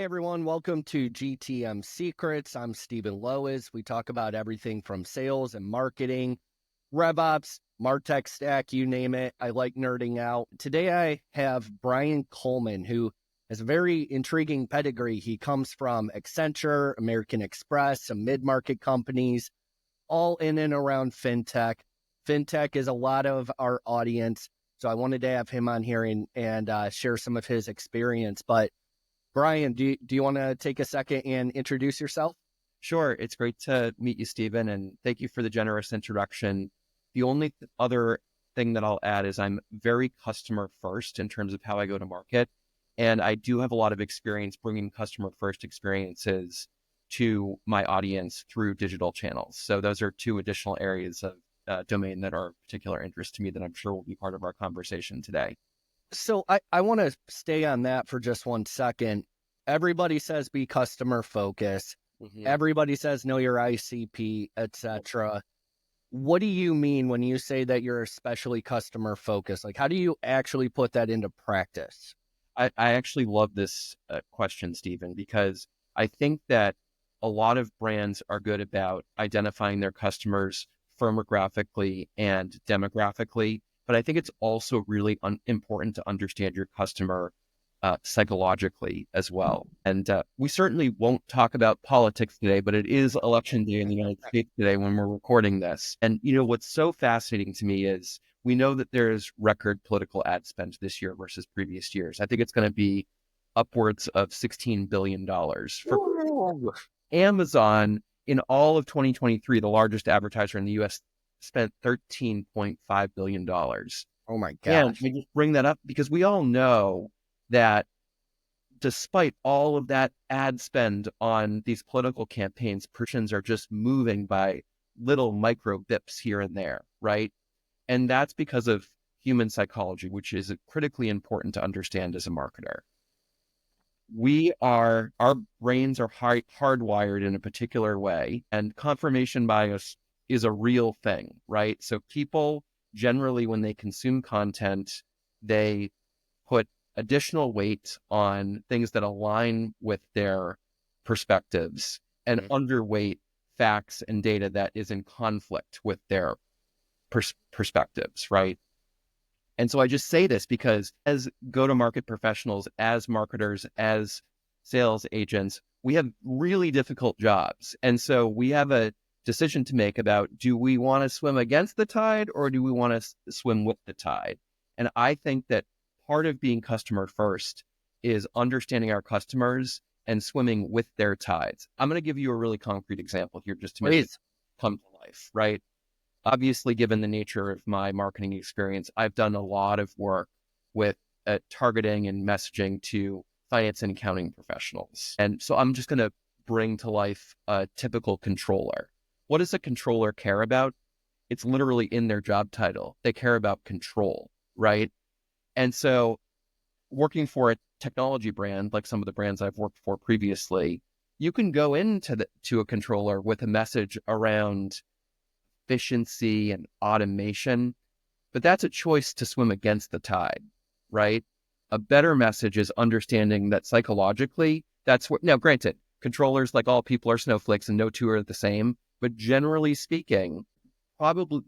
Hey everyone, welcome to GTM Secrets. I'm Stephen Lowisz. We talk about everything from sales and marketing, RevOps, MarTech stack, you name it. I like nerding out. Today I have Brian Coleman, who has a very intriguing pedigree. He comes from Accenture, American Express, some mid-market companies, all in and around fintech. Fintech is a lot of our audience, so I wanted to have him on here and share some of his experience. But Brian, do you want to take a second and introduce yourself? Sure. It's great to meet you, Stephen, and thank you for the generous introduction. The only other thing that I'll add is I'm very customer first in terms of how I go to market. And I do have a lot of experience bringing customer first experiences to my audience through digital channels. So those are two additional areas of domain that are of particular interest to me that I'm sure will be part of our conversation today. So I want to stay on that for just 1 second. Everybody says be customer focused. Everybody says know your ICP, etc. What do you mean when you say that you're especially customer focused? Like, how do you actually put that into practice? I actually love this question, Stephen, because I think that a lot of brands are good about identifying their customers firmographically and demographically, but I think it's also really important to understand your customer psychologically as well. And we certainly won't talk about politics today, but it is election day in the United States today when we're recording this. And, what's so fascinating to me is we know that there's record political ad spend this year versus previous years. I think it's going to be upwards of $16 billion. For Amazon, in all of 2023, the largest advertiser in the U.S., spent $13.5 billion. Oh my And gosh. I just bring that up because we all know that despite all of that ad spend on these political campaigns, persons are just moving by little micro bips here and there, right? And that's because of human psychology, which is critically important to understand as a marketer. Our brains are hardwired in a particular way, and confirmation bias is a real thing, right? So people generally, when they consume content, they put additional weight on things that align with their perspectives and underweight facts and data that is in conflict with their perspectives, right? And so I just say this because as go-to-market professionals, as marketers, as sales agents, we have really difficult jobs. And so we have a decision to make about, do we want to swim against the tide or do we want to swim with the tide? And I think that part of being customer first is understanding our customers and swimming with their tides. I'm going to give you a really concrete example here just to make it come to life, right? Obviously, given the nature of my marketing experience, I've done a lot of work with targeting and messaging to finance and accounting professionals. And so I'm just going to bring to life a typical controller. What does a controller care about? It's literally in their job title. They care about control, right? And so working for a technology brand, like some of the brands I've worked for previously, you can go to a controller with a message around efficiency and automation, but that's a choice to swim against the tide, right? A better message is understanding that psychologically, that's what, now granted, controllers, like all people, are snowflakes and no two are the same, but generally speaking,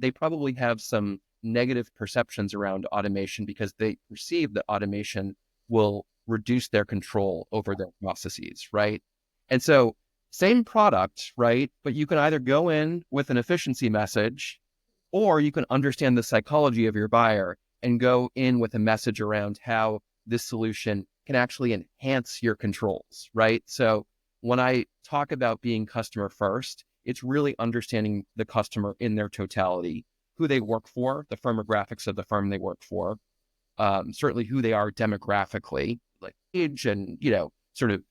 they probably have some negative perceptions around automation because they perceive that automation will reduce their control over their processes, right? And so same product, right? But you can either go in with an efficiency message or you can understand the psychology of your buyer and go in with a message around how this solution can actually enhance your controls, right? So when I talk about being customer first, it's really understanding the customer in their totality, who they work for, the firmographics of the firm they work for, certainly who they are demographically, like age and, sort of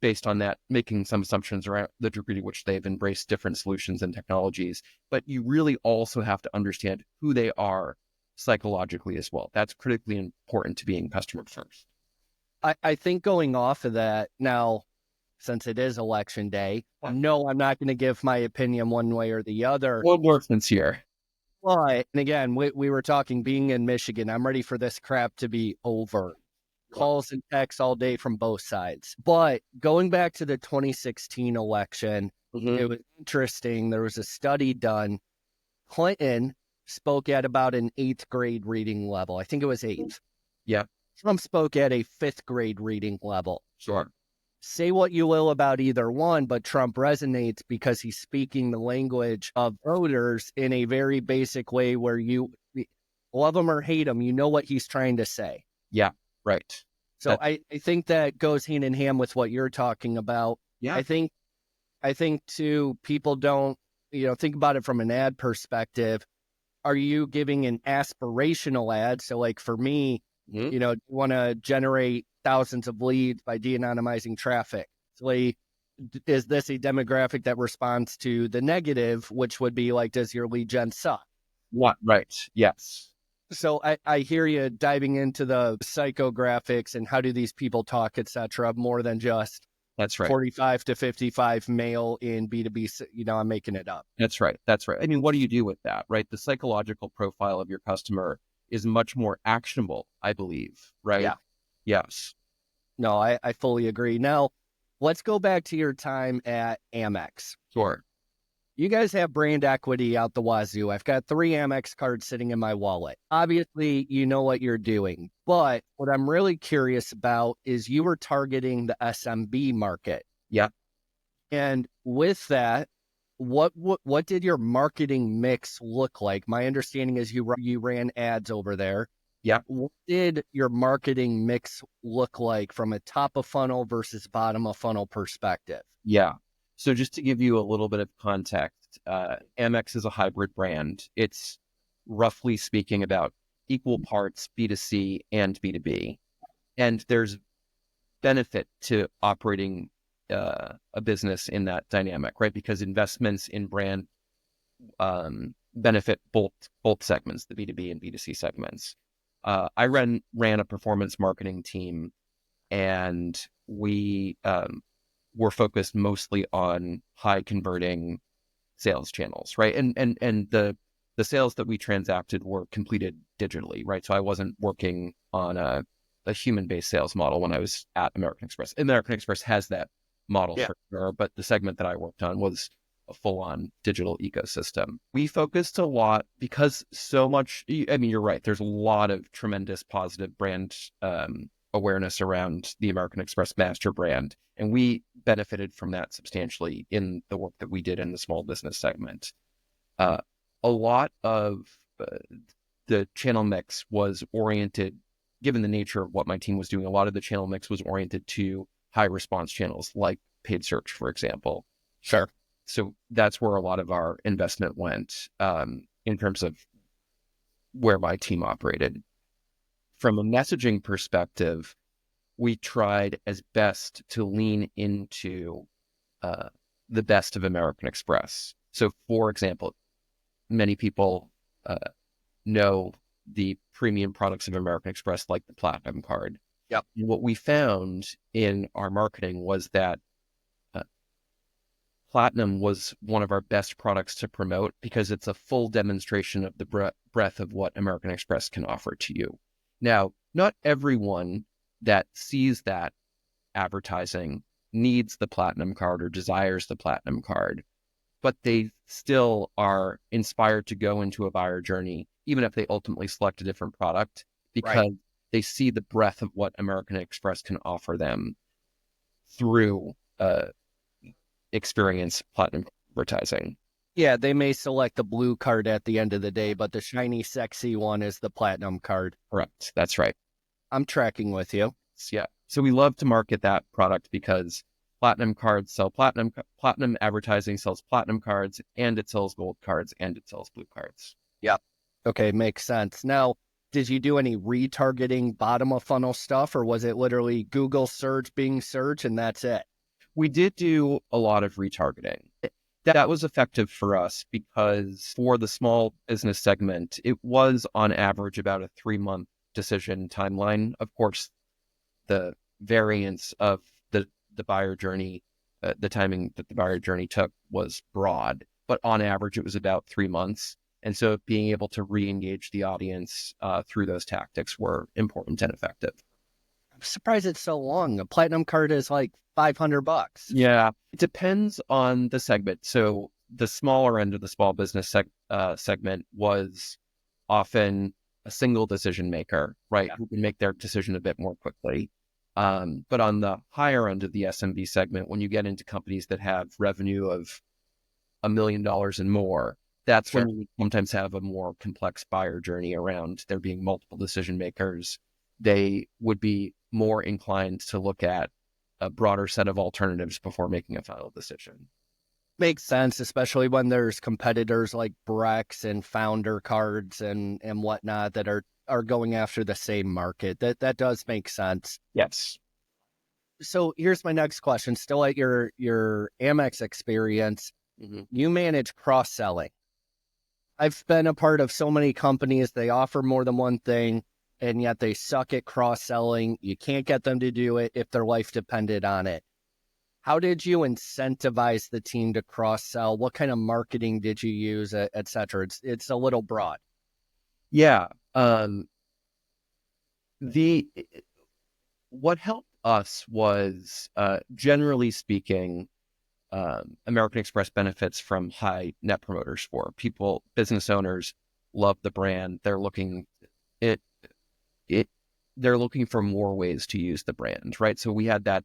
based on that, making some assumptions around the degree to which they've embraced different solutions and technologies. But you really also have to understand who they are psychologically as well. That's critically important to being customer first. I think going off of that now, since it is election day, no, I'm not going to give my opinion one way or the other. One more sincere. But, and again, we were talking being in Michigan, I'm ready for this crap to be over. calls and texts all day from both sides. But going back to the 2016 election, it was interesting. There was a study done. Clinton spoke at about an 8th grade reading level. I think it was 8th. Yeah. Trump spoke at a 5th grade reading level. Sure. Say what you will about either one, but Trump resonates because he's speaking the language of voters in a very basic way where you love him or hate him, you know what he's trying to say. Yeah, right. So I think that goes hand in hand with what you're talking about. Yeah. I think too, people don't, think about it from an ad perspective. Are you giving an aspirational ad? So like for me, you want to generate thousands of leads by de-anonymizing traffic. So is this a demographic that responds to the negative, which would be like, does your lead gen suck? What? Right. Yes. So I hear you diving into the psychographics and how do these people talk, et cetera, more than just that's right. 45 to 55 male in B2B. I'm making it up. That's right. That's right. I mean, what do you do with that, right? The psychological profile of your customer is much more actionable, I believe, right? Yeah. Yes. No, I fully agree. Now, let's go back to your time at Amex. Sure. You guys have brand equity out the wazoo. I've got 3 Amex cards sitting in my wallet. Obviously, you know what you're doing. But what I'm really curious about is you were targeting the SMB market. Yeah. And with that, what did your marketing mix look like? My understanding is you ran ads over there. Yeah. What did your marketing mix look like from a top of funnel versus bottom of funnel perspective? Yeah. So just to give you a little bit of context, Amex is a hybrid brand. It's roughly speaking about equal parts B2C and B2B. And there's benefit to operating a business in that dynamic, right? Because investments in brand benefit both segments, the B2B and B2C segments. I ran a performance marketing team, and we were focused mostly on high converting sales channels, right? And the sales that we transacted were completed digitally, right? So I wasn't working on a human-based sales model when I was at American Express. American Express has that model for sure, but the segment that I worked on was a full-on digital ecosystem. We focused a lot because so much, I mean, you're right, there's a lot of tremendous positive brand awareness around the American Express master brand. And we benefited from that substantially in the work that we did in the small business segment. A lot of the channel mix was oriented, given the nature of what my team was doing, a lot of the channel mix was oriented to high response channels like paid search, for example. Sure. So that's where a lot of our investment went in terms of where my team operated. From a messaging perspective, we tried as best to lean into the best of American Express. So, for example, many people know the premium products of American Express, like the Platinum card. Yep. And what we found in our marketing was that Platinum was one of our best products to promote because it's a full demonstration of the breadth of what American Express can offer to you. Now, not everyone that sees that advertising needs the Platinum card or desires the Platinum card, but they still are inspired to go into a buyer journey, even if they ultimately select a different product, because they see the breadth of what American Express can offer them through experience Platinum advertising. Yeah, they may select the blue card at the end of the day, but the shiny, sexy one is the Platinum card. Correct. That's right. I'm tracking with you. Yeah. So we love to market that product because Platinum cards sell Platinum advertising sells Platinum cards, and it sells gold cards, and it sells blue cards. Yep. Okay, makes sense. Now, did you do any retargeting bottom of funnel stuff, or was it literally Google search, Bing search, and that's it? We did do a lot of retargeting. That was effective for us because for the small business segment, it was on average about a 3-month decision timeline. Of course, the variance of the buyer journey, the timing that the buyer journey took was broad, but on average, it was about 3 months. And so being able to re-engage the audience through those tactics were important and effective. surprised it's so long. A platinum card is like $500. Yeah, it depends on the segment. So the smaller end of the small business segment was often a single decision maker, right? Yeah. Who can make their decision a bit more quickly. But on the higher end of the SMB segment, when you get into companies that have revenue of $1 million and more, that's Sure. when you sometimes have a more complex buyer journey around there being multiple decision makers. They would be more inclined to look at a broader set of alternatives before making a final decision. Makes sense, especially when there's competitors like Brex and Founder cards and whatnot that are going after the same market. That does make sense. Yes. So here's my next question. Still at your Amex experience, you manage cross-selling. I've been a part of so many companies. They offer more than one thing, and yet they suck at cross-selling. You can't get them to do it if their life depended on it. How did you incentivize the team to cross-sell? What kind of marketing did you use, et cetera? It's a little broad. Yeah. What helped us was, generally speaking, American Express benefits from high net promoter score. Business owners love the brand. They're looking they're looking for more ways to use the brand, right? So we had that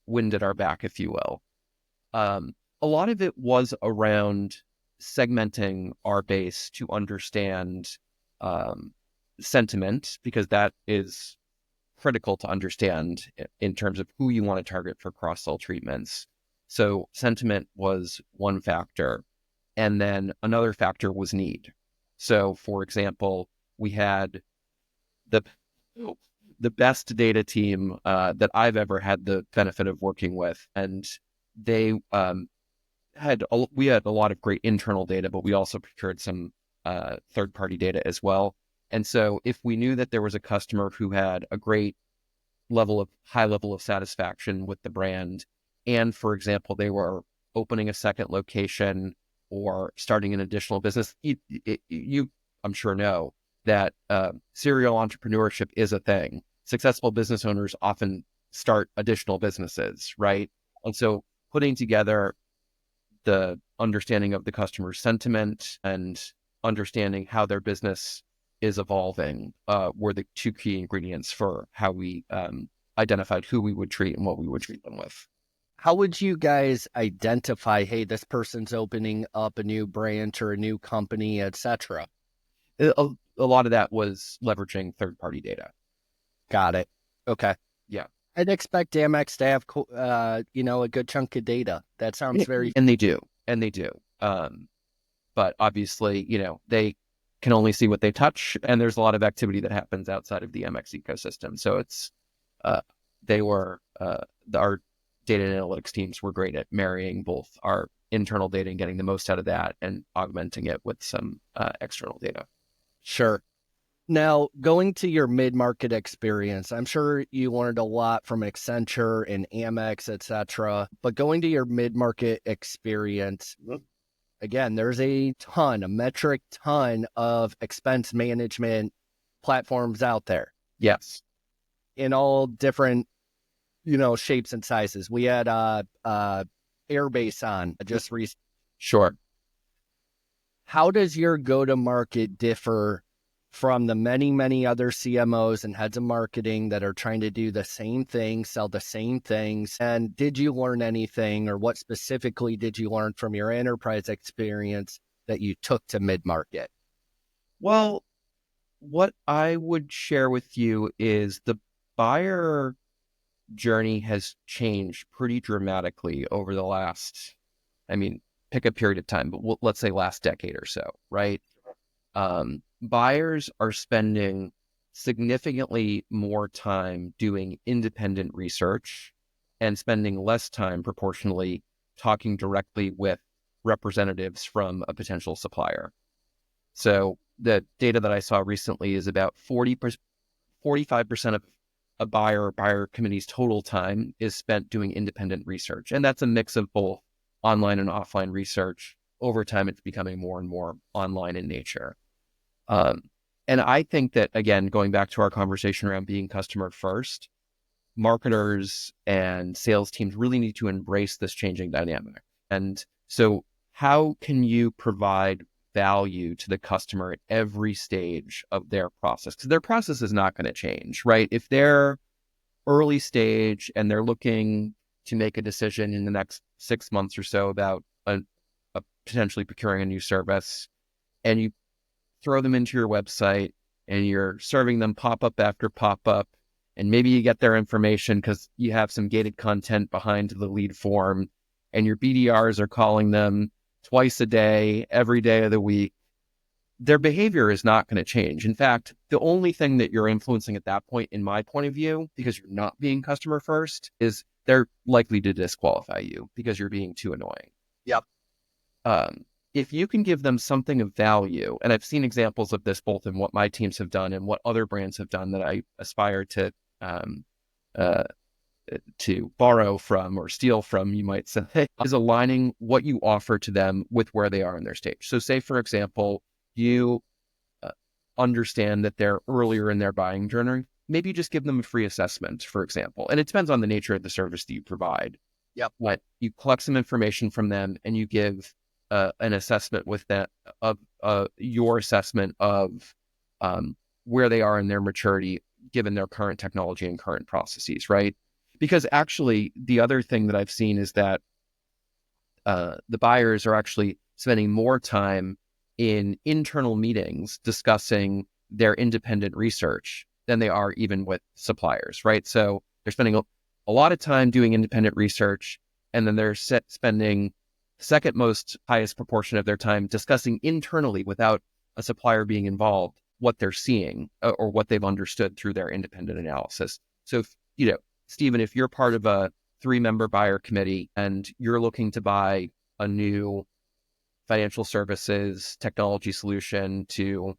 wind at our back, if you will. A lot of it was around segmenting our base to understand sentiment, because that is critical to understand in terms of who you want to target for cross-sell treatments. So sentiment was one factor. And then another factor was need. So for example, we had the best data team that I've ever had the benefit of working with. And they we had a lot of great internal data, but we also procured some third-party data as well. And so if we knew that there was a customer who had a great high level of satisfaction with the brand, and for example, they were opening a second location or starting an additional business, you I'm sure know that serial entrepreneurship is a thing. Successful business owners often start additional businesses, right? And so putting together the understanding of the customer's sentiment and understanding how their business is evolving were the two key ingredients for how we identified who we would treat and what we would treat them with. How would you guys identify, hey, this person's opening up a new branch or a new company, et cetera? A lot of that was leveraging third-party data. Got it. Okay. Yeah. I'd expect Amex to have, a good chunk of data. That sounds very... And they do. But obviously, they can only see what they touch, and there's a lot of activity that happens outside of the Amex ecosystem. So it's, our data and analytics teams were great at marrying both our internal data and getting the most out of that and augmenting it with some external data. Sure. Now, going to your mid-market experience, I'm sure you learned a lot from Accenture and Amex, et cetera. But going to your mid-market experience, again, there's a metric ton of expense management platforms out there. Yes. In all different, shapes and sizes. We had Airbase on just recently. Sure. How does your go-to-market differ from the many, many other CMOs and heads of marketing that are trying to do the same thing, sell the same things? And did you learn anything, or what specifically did you learn from your enterprise experience that you took to mid-market? Well, what I would share with you is the buyer journey has changed pretty dramatically over the last, pick a period of time, but let's say last decade or so, right? Buyers are spending significantly more time doing independent research and spending less time proportionally talking directly with representatives from a potential supplier. So the data that I saw recently is about 45% of a buyer committee's total time is spent doing independent research. And that's a mix of both online and offline research. Over time, it's becoming more and more online in nature. And I think that, again, going back to our conversation around being customer first, marketers and sales teams really need to embrace this changing dynamic. And so how can you provide value to the customer at every stage of their process? Because their process is not going to change, right? If they're early stage and they're looking to make a decision in the next 6 months or so about a potentially procuring a new service, and you throw them into your website and you're serving them pop-up after pop-up, and maybe you get their information because you have some gated content behind the lead form, and your BDRs are calling them twice a day, every day of the week, their behavior is not going to change. In fact, the only thing that you're influencing at that point, in my point of view, because you're not being customer first, is they're likely to disqualify you because you're being too annoying. Yep. If you can give them something of value, and I've seen examples of this both in what my teams have done and what other brands have done that I aspire to borrow from or steal from, you might say, is aligning what you offer to them with where they are in their stage. So say, for example, you understand that they're earlier in their buying journey, maybe you just give them a free assessment, for example. And it depends on the nature of the service that you provide. Yep. But you collect some information from them and you give an assessment with that of your assessment of where they are in their maturity, given their current technology and current processes, right? Because actually, the other thing that I've seen is that the buyers are actually spending more time in internal meetings discussing their independent research than they are even with suppliers, right? So they're spending a lot of time doing independent research, and then they're spending second most highest proportion of their time discussing internally without a supplier being involved what they're seeing or what they've understood through their independent analysis. So, Stephen, if you're part of a 3-member buyer committee and you're looking to buy a new financial services technology solution to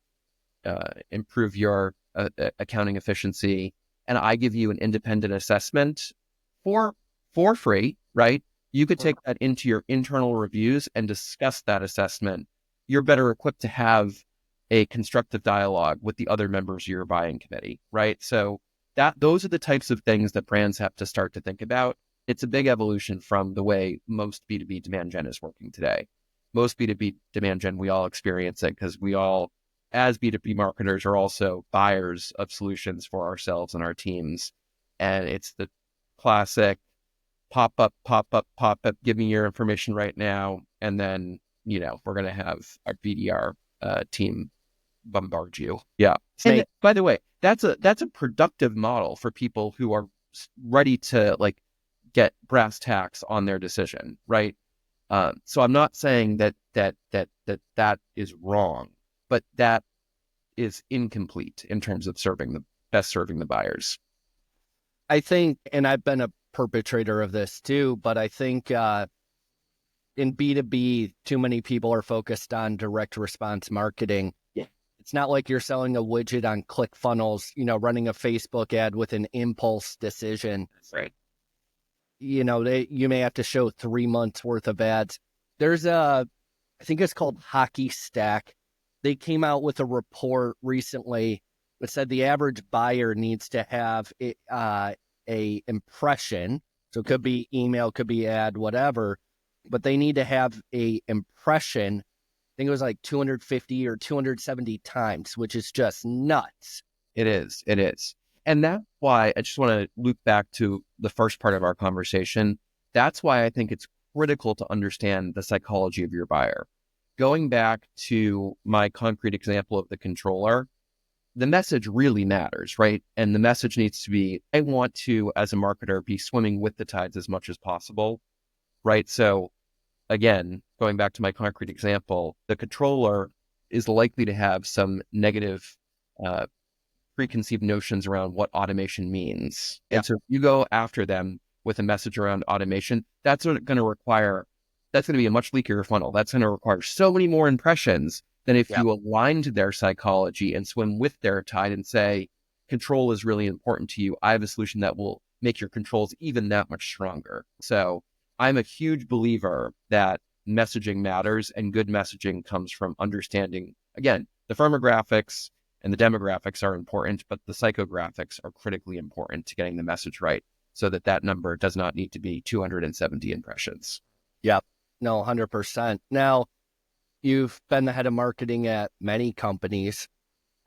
improve your accounting efficiency, and I give you an independent assessment for free, right? You could take that into your internal reviews and discuss that assessment. You're better equipped to have a constructive dialogue with the other members of your buying committee, right? So those are the types of things that brands have to start to think about. It's a big evolution from the way most B2B demand gen is working today. Most B2B demand gen, we all experience it because we all, as B2B marketers, are also buyers of solutions for ourselves and our teams. And it's the classic pop up, give me your information right now. And then, we're going to have our BDR team bombard you. Yeah. And by the way, that's a productive model for people who are ready to get brass tacks on their decision, right? So I'm not saying that is wrong, but that is incomplete in terms of serving the buyers. I think, and I've been a perpetrator of this too, but I think in B2B, too many people are focused on direct response marketing. Yeah. It's not like you're selling a widget on ClickFunnels, running a Facebook ad with an impulse decision. That's right. You may have to show 3 months worth of ads. There's I think it's called Hockey Stack. They came out with a report recently that said the average buyer needs to have a impression. So it could be email, could be ad, whatever, but they need to have a impression. I think it was like 250 or 270 times, which is just nuts. It is. And that's why I just want to loop back to the first part of our conversation. That's why I think it's critical to understand the psychology of your buyer. Going back to my concrete example of the controller, the message really matters, right? And the message needs to be, I want to, as a marketer, be swimming with the tides as much as possible, right? So again, going back to my concrete example, the controller is likely to have some negative preconceived notions around what automation means. Yeah. And so if you go after them with a message around automation, that's going to be a much leakier funnel. That's going to require so many more impressions than if you align to their psychology and swim with their tide and say, control is really important to you. I have a solution that will make your controls even that much stronger. So I'm a huge believer that messaging matters, and good messaging comes from understanding, again, the firmographics and the demographics are important, but the psychographics are critically important to getting the message right so that that number does not need to be 270 impressions. Yep. No, 100%. Now, you've been the head of marketing at many companies.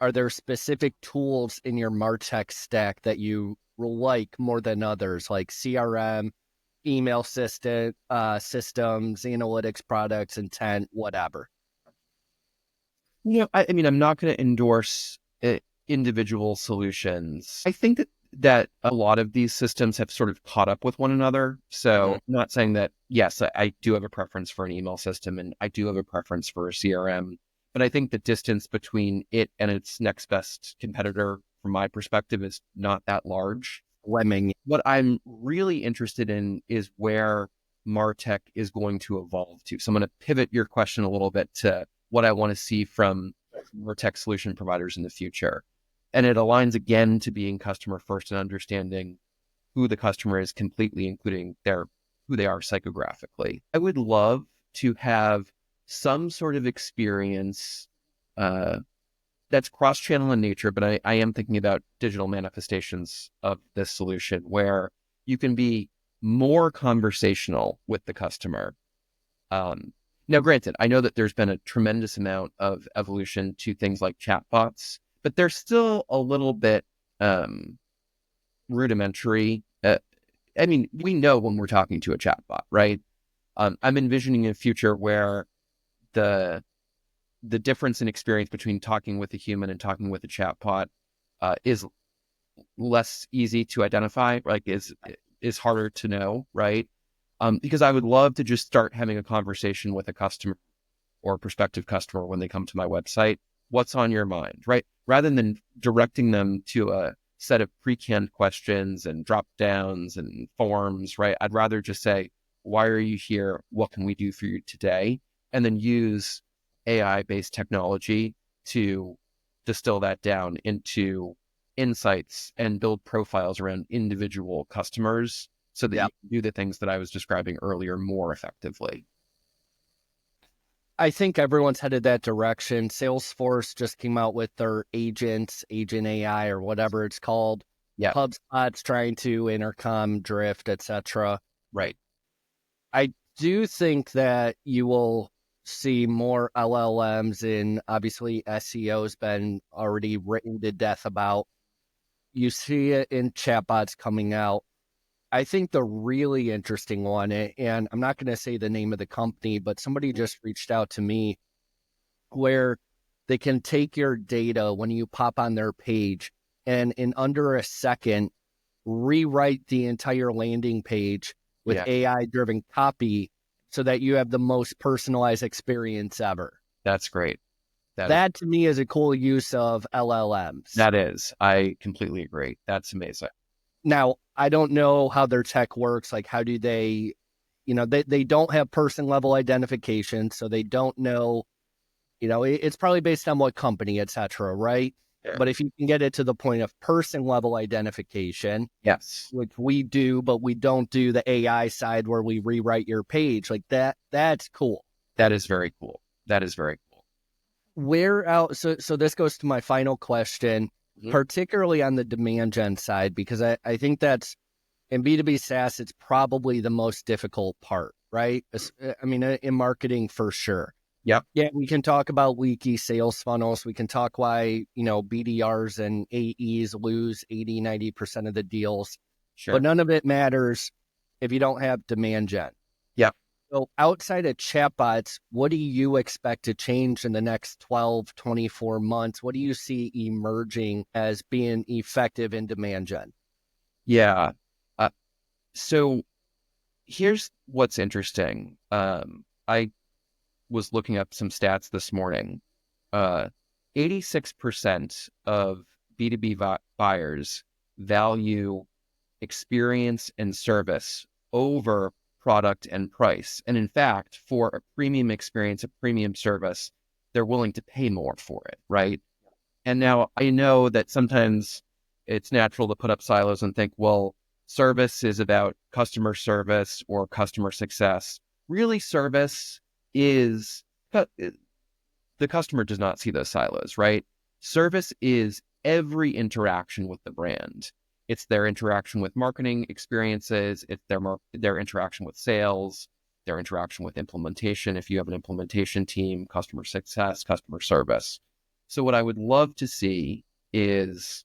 Are there specific tools in your MarTech stack that you like more than others, like CRM, email systems, analytics products, intent, whatever? I mean, I'm not going to endorse individual solutions. I think that a lot of these systems have sort of caught up with one another. So I'm not saying that, yes, I do have a preference for an email system and I do have a preference for a CRM, but I think the distance between it and its next best competitor, from my perspective, is not that large. Lemming. What I'm really interested in is where MarTech is going to evolve to. So I'm going to pivot your question a little bit to what I want to see from MarTech solution providers in the future. And it aligns again to being customer first and understanding who the customer is completely, including who they are psychographically. I would love to have some sort of experience that's cross-channel in nature, but I am thinking about digital manifestations of this solution where you can be more conversational with the customer. Now, granted, I know that there's been a tremendous amount of evolution to things like chatbots, but they're still a little bit rudimentary. I mean, we know when we're talking to a chatbot, right? I'm envisioning a future where the difference in experience between talking with a human and talking with a chatbot is less easy to identify, like is harder to know, right? Because I would love to just start having a conversation with a customer or prospective customer when they come to my website. What's on your mind, right? Rather than directing them to a set of pre-canned questions and drop downs and forms, right? I'd rather just say, why are you here? What can we do for you today? And then use AI-based technology to distill that down into insights and build profiles around individual customers so that you can do the things that I was describing earlier more effectively. I think everyone's headed that direction. Salesforce just came out with their Agent AI, or whatever it's called. Yeah. HubSpot's trying to intercom, drift, etc. Right. I do think that you will see more LLMs in, obviously, SEO's been already written to death about. You see it in chatbots coming out. I think the really interesting one, and I'm not going to say the name of the company, but somebody just reached out to me where they can take your data when you pop on their page and in under a second, rewrite the entire landing page with AI-driven copy so that you have the most personalized experience ever. That's great. That to me is a cool use of LLMs. That is. I completely agree. That's amazing. Now, I don't know how their tech works. Like, how do they, they don't have person level identification. So they don't know, it's probably based on what company, et cetera, right? Yeah. But if you can get it to the point of person level identification, yes, which we do, but we don't do the AI side where we rewrite your page like that. That's cool. That is very cool. That is very cool. So this goes to my final question. Particularly on the demand gen side, because I think that's, in B2B SaaS, it's probably the most difficult part, right? I mean, in marketing for sure. Yep. Yeah, we can talk about leaky sales funnels. We can talk why, BDRs and AEs lose 80, 90% of the deals. Sure. But none of it matters if you don't have demand gen. Yep. So outside of chatbots, what do you expect to change in the next 12, 24 months? What do you see emerging as being effective in demand gen? Yeah. So here's what's interesting. I was looking up some stats this morning. 86% of B2B buyers value experience and service over product and price. And in fact, for a premium experience, a premium service, they're willing to pay more for it, right? And now I know that sometimes it's natural to put up silos and think, well, service is about customer service or customer success. Really, service is, the customer does not see those silos, right? Service is every interaction with the brand. It's their interaction with marketing experiences. It's their interaction with sales, their interaction with implementation. If you have an implementation team, customer success, customer service. So what I would love to see is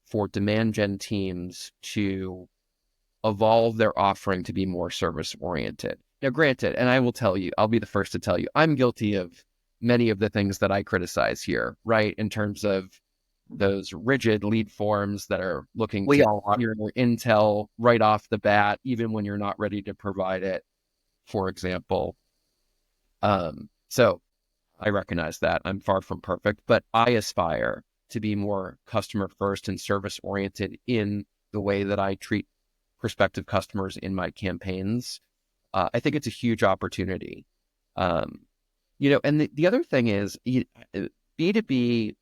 for demand gen teams to evolve their offering to be more service oriented. Now, granted, and I will tell you, I'll be the first to tell you, I'm guilty of many of the things that I criticize here, right? In terms of those rigid lead forms that are looking We to all are. hear intel right off the bat, even when you're not ready to provide it, for example. So I recognize that I'm far from perfect, but I aspire to be more customer first and service oriented in the way that I treat prospective customers in my campaigns. I think it's a huge opportunity. And the other thing is B2B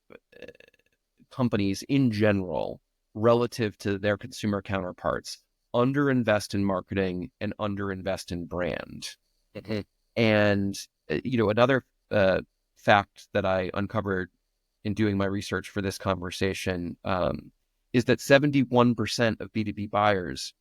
companies in general, relative to their consumer counterparts, underinvest in marketing and underinvest in brand. Mm-hmm. And, another fact that I uncovered in doing my research for this conversation is that 71% of B2B buyers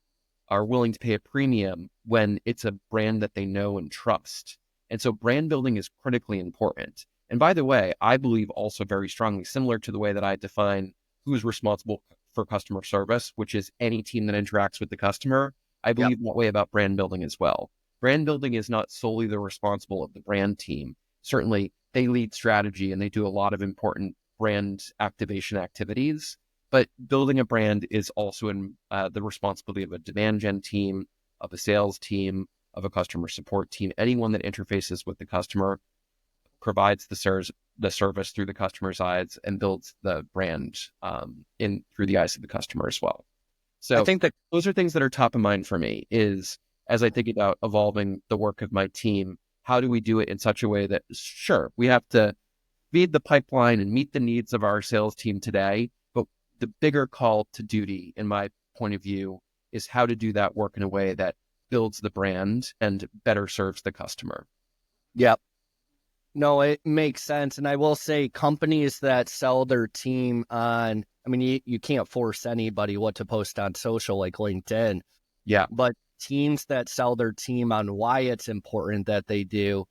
are willing to pay a premium when it's a brand that they know and trust. And so brand building is critically important. And by the way, I believe also very strongly, similar to the way that I define who's responsible for customer service, which is any team that interacts with the customer. I believe that way about brand building as well. Brand building is not solely the responsible of the brand team. Certainly, they lead strategy and they do a lot of important brand activation activities. But building a brand is also in the responsibility of a demand gen team, of a sales team, of a customer support team. Anyone that interfaces with the customer, provides the service through the customer's eyes, and builds the brand through the eyes of the customer as well. So I think that those are things that are top of mind for me. Is as I think about evolving the work of my team, how do we do it in such a way that, sure, we have to feed the pipeline and meet the needs of our sales team today, but the bigger call to duty, in my point of view, is how to do that work in a way that builds the brand and better serves the customer. Yep. No, it makes sense. And I will say companies that sell their team on, you can't force anybody what to post on social like LinkedIn. Yeah. But teams that sell their team on why it's important that they do,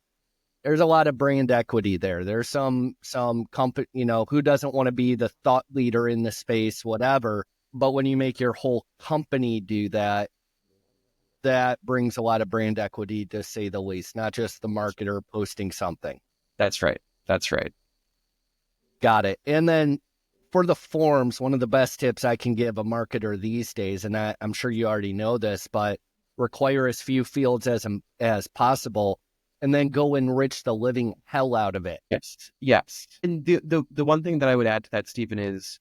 there's a lot of brand equity there. There's some company, who doesn't want to be the thought leader in the space, whatever. But when you make your whole company do that, that brings a lot of brand equity, to say the least, not just the marketer posting something. That's right. Got it. And then for the forms, one of the best tips I can give a marketer these days, and I'm sure you already know this, but require as few fields as possible, and then go enrich the living hell out of it. Yes. And the one thing that I would add to that, Stephen, is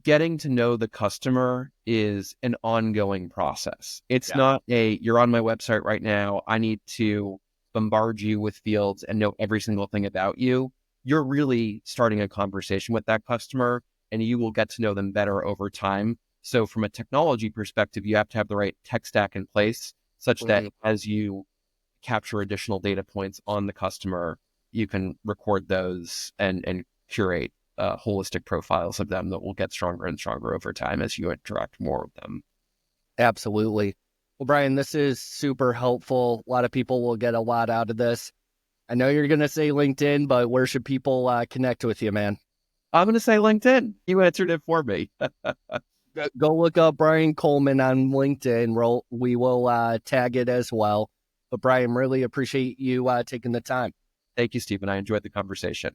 getting to know the customer is an ongoing process. It's not you're on my website right now, I need to bombard you with fields and know every single thing about you. You're really starting a conversation with that customer, and you will get to know them better over time. So from a technology perspective, you have to have the right tech stack in place such that as you capture additional data points on the customer, you can record those and curate holistic profiles of them that will get stronger and stronger over time as you interact more with them. Absolutely. Well, Brian, this is super helpful. A lot of people will get a lot out of this. I know you're going to say LinkedIn, but where should people connect with you, man? I'm going to say LinkedIn. You answered it for me. Go look up Brian Coleman on LinkedIn. We will tag it as well. But Brian, really appreciate you taking the time. Thank you, Stephen. I enjoyed the conversation.